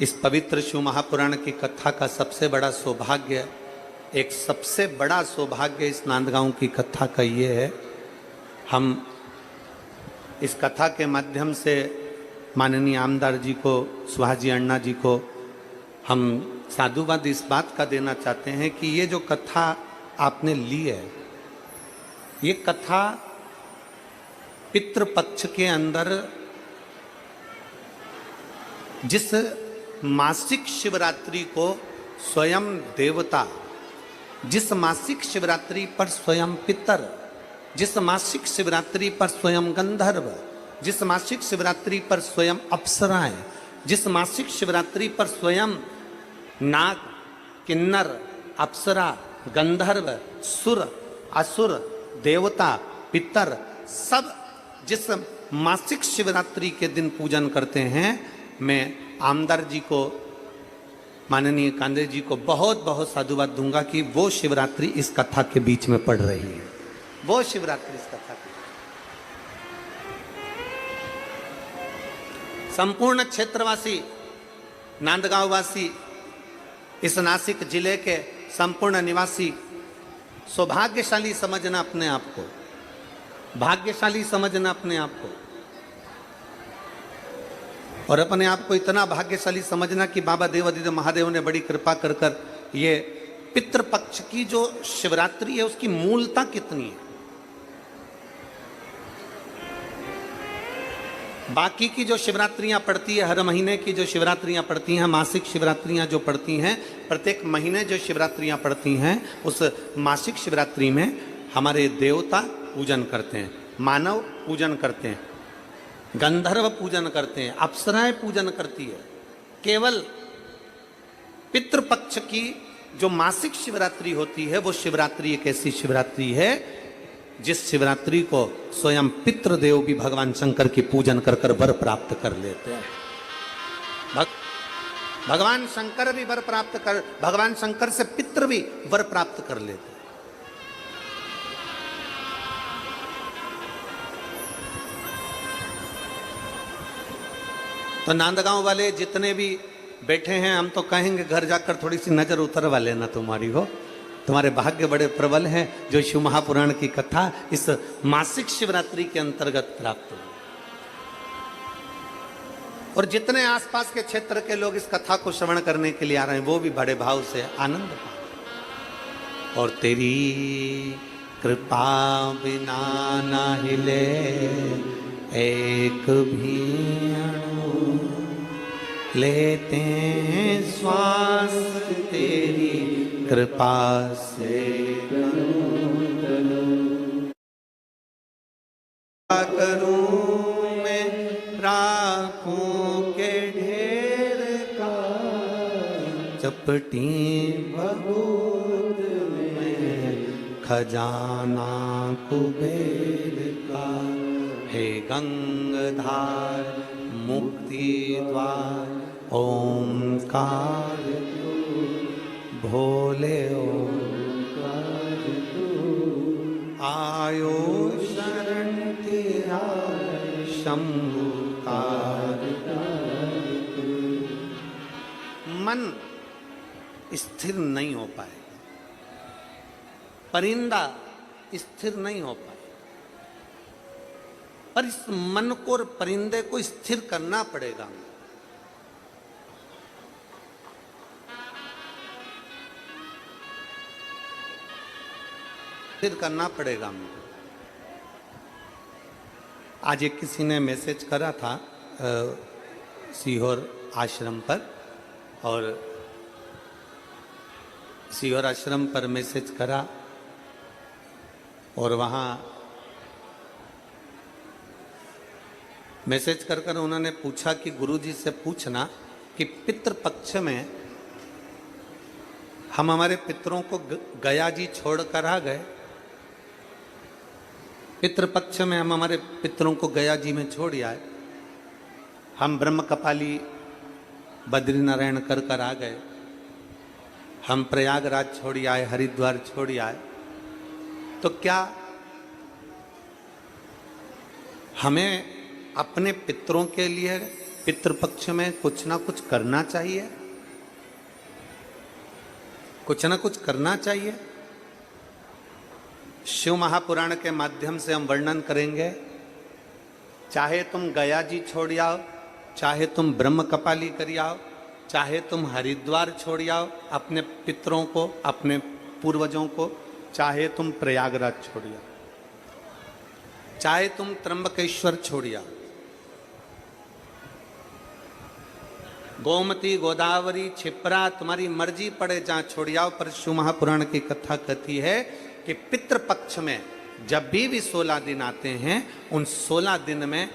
इस पवित्र शिव महापुराण की कथा का सबसे बड़ा सौभाग्य, एक सबसे बड़ा सौभाग्य इस नांदगांव की कथा का ये है, हम इस कथा के माध्यम से माननीय आमदार जी को, सुहाजी अण्णा जी को हम साधुवाद इस बात का देना चाहते हैं कि ये जो कथा आपने ली है, ये कथा पितृपक्ष के अंदर जिस मासिक शिवरात्रि को स्वयं देवता, जिस मासिक शिवरात्रि पर स्वयं पितर, जिस मासिक शिवरात्रि पर स्वयं गंधर्व, जिस मासिक शिवरात्रि पर स्वयं अप्सराएं, जिस मासिक शिवरात्रि पर स्वयं नाग, किन्नर, अप्सरा, गंधर्व, सुर, असुर, देवता, पितर, सब जिस मासिक शिवरात्रि के दिन पूजन करते हैं, मैं आमदार जी को, माननीय कांदे जी को बहुत बहुत साधुवाद दूंगा कि वो शिवरात्रि इस कथा के बीच में पड़ रही है, वो शिवरात्रि इस कथा की। संपूर्ण क्षेत्रवासी, नांदगांव वासी, इस नासिक जिले के संपूर्ण निवासी सौभाग्यशाली समझना अपने आप को, भाग्यशाली समझना अपने आप को, और अपने आप को इतना भाग्यशाली समझना कि बाबा देवादिदेव महादेव ने बड़ी कृपा कर कर ये पितृपक्ष की जो शिवरात्रि है उसकी मूलता कितनी है। बाकी की जो शिवरात्रियां पड़ती है, हर महीने की जो शिवरात्रियां पड़ती हैं, मासिक शिवरात्रियां जो पड़ती हैं, प्रत्येक महीने जो शिवरात्रियां पड़ती हैं, उस मासिक शिवरात्रि में हमारे देवता पूजन करते हैं, मानव पूजन करते हैं, गंधर्व पूजन करते हैं, अप्सराएं पूजन करती है। केवल पितृपक्ष की जो मासिक शिवरात्रि होती है, वो शिवरात्रि एक ऐसी शिवरात्रि है जिस शिवरात्रि को स्वयं पितृदेव भी भगवान शंकर की पूजन कर कर वर प्राप्त कर लेते हैं। भगवान शंकर भी वर प्राप्त कर, भगवान शंकर से पितृ भी वर प्राप्त कर लेते हैं। तो नांदगांव वाले जितने भी बैठे हैं, हम तो कहेंगे घर जाकर थोड़ी सी नजर उतरवा लेना तुम्हारी हो, तुम्हारे भाग्य बड़े प्रबल हैं जो शिव महापुराण की कथा इस मासिक शिवरात्रि के अंतर्गत प्राप्त हुई। और जितने आसपास के क्षेत्र के लोग इस कथा को श्रवण करने के लिए आ रहे हैं, वो भी बड़े भाव से आनंद पाए। और तेरी कृपा बिना ना हिले एक भी अणु, लेते हैं श्वास तेरी कृपा से, करूं मैं राखों के ढेर का, चपटी भगोद में खजाना कुबेर का, हे गंगाधार मुक्ति द्वार ओंकार भोले ओंकार आयो शरण तेरा शंभुकार। मन स्थिर नहीं हो पाए, परिंदा स्थिर नहीं हो पाए, पर इस मन को और परिंदे को स्थिर करना पड़ेगा। स्थिर करना पड़ेगा मुझे। आज एक किसी ने मैसेज करा था सीहोर आश्रम पर, और सीहोर आश्रम पर मैसेज करा और वहाँ मैसेज कर कर उन्होंने पूछा कि गुरुजी से पूछना कि पितृपक्ष में हम हमारे पितरों को गया जी छोड़कर आ गए, पितृपक्ष में हम हमारे पितरों को गया जी में छोड़ आए, हम ब्रह्म कपाली बद्रीनारायण कर कर आ गए, हम प्रयागराज छोड़ आए, हरिद्वार छोड़ आए, तो क्या हमें अपने पितरों के लिए पितृपक्ष में कुछ ना कुछ करना चाहिए, कुछ ना कुछ करना चाहिए। शिव महापुराण के माध्यम से हम वर्णन करेंगे। चाहे तुम गया जी छोड़ आओ, चाहे तुम ब्रह्म कपाली कर आओ, चाहे तुम हरिद्वार छोड़ आओ अपने पितरों को, अपने पूर्वजों को, चाहे तुम प्रयागराज छोड़ आओ, चाहे तुम त्र्यंबकेश्वर छोड़ आओ, गोमती, गोदावरी, छिप्रा, तुम्हारी मर्जी पड़े जहां छोड़ आओ। पर शिव महापुराण की कथा कहती है कि पितृपक्ष में जब भी 16 दिन आते हैं, उन 16 दिन में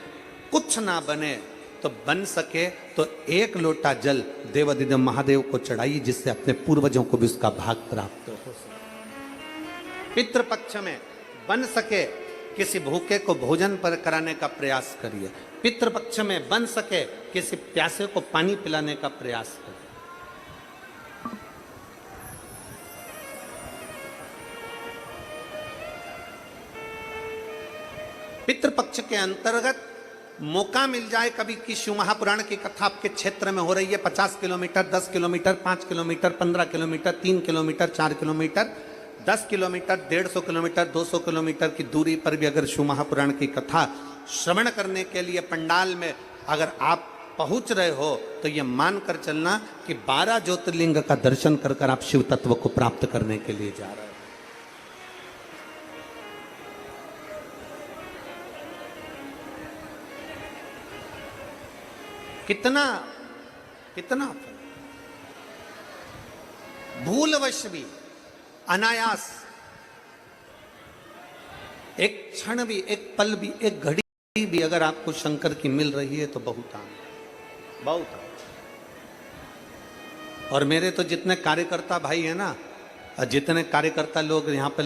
कुछ ना बने तो बन सके तो 1 लोटा जल देवादिदेव महादेव को चढ़ाइए, जिससे अपने पूर्वजों को भी उसका भाग प्राप्त हो सके। पितृपक्ष में बन सके किसी भूखे को भोजन पर कराने का प्रयास करिए। पितृपक्ष में बन सके किसी प्यासे को पानी पिलाने का प्रयास करिए। पितृपक्ष के अंतर्गत मौका मिल जाए कभी कि शिव महापुराण की कथा आपके क्षेत्र में हो रही है, 50 kilometre, 10 kilometre, 5 kilometre, 15 kilometre, 3 kilometre, 4 kilometre, 10 kilometre, 150 kilometre, 200 kilometre की दूरी पर भी अगर शिव महापुराण की कथा श्रवण करने के लिए पंडाल में अगर आप पहुंच रहे हो तो ये मानकर चलना कि 12 ज्योतिर्लिंग का दर्शन कर कर आप शिव तत्व को प्राप्त करने के लिए जा रहे हो। कितना कितना भूलवश भी, अनायास, एक क्षण भी, एक पल भी, एक घड़ी भी अगर आपको शंकर की मिल रही है तो बहुत आनंद, बहुत आनंद। और मेरे तो जितने कार्यकर्ता भाई है ना, जितने कार्यकर्ता लोग यहाँ पे